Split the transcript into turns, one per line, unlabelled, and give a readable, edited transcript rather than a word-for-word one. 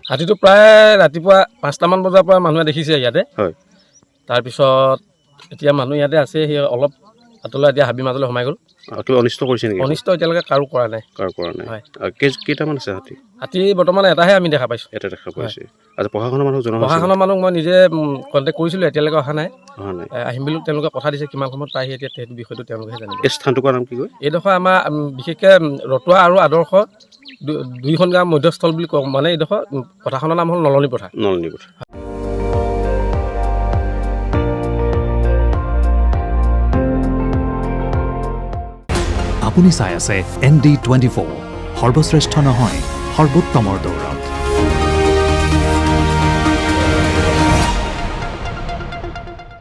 হাতীটো প্ৰায় ৰাতিপুৱা 5টামান বজাৰ পৰা মানুহে দেখিছে ইয়াতে।
হয়।
তাৰপিছত এতিয়া মানুহ ইয়াতে আছে, সেই অলপ আঁতৰলৈ এতিয়া হাবি মাজলৈ সোমাই গ'ল।
কিবা অনিষ্ট কৰিছে নেকি?
অনিষ্ট এতিয়ালৈকে কাৰো কৰা নাই।
কাৰো কৰা নাই।
হয়।
কেইটামান আছে হাতী?
হাতী বৰ্তমান এটাহে আমি দেখা পাইছোঁ।
এটা দেখা পাইছে। আচ্ছা, প্ৰশাসনৰ মানুহ জনোৱা হৈছে?
প্ৰশাসনৰ মানুহক মই নিজে কণ্টেক্ট কৰিছিলোঁ, এতিয়ালৈকে অহা নাই।
অহা নাই।
আহিম বুলি তেওঁলোকে কথা দিছে, কিমান সময়ত পায়হি এতিয়া সেইটো বিষয়টো তেওঁলোকেহে জানিব।
এই স্থানটুকুৰাৰ নাম কি কয়?
এইডোখৰ আমাৰ বিশেষকৈ ৰতুৱা আৰু আদৰ্শ দুইখন গাঁৱৰ মধ্যস্থল বুলি কওঁ। মানে এইডোখৰ পথাৰখনৰ নাম হ'ল নলনী পথাৰ।
নলনী পথাৰ।
আপুনি চাই আছে ND24, সৰ্বশ্ৰেষ্ঠ নহয় সৰ্বোত্তমৰ দৌৰ।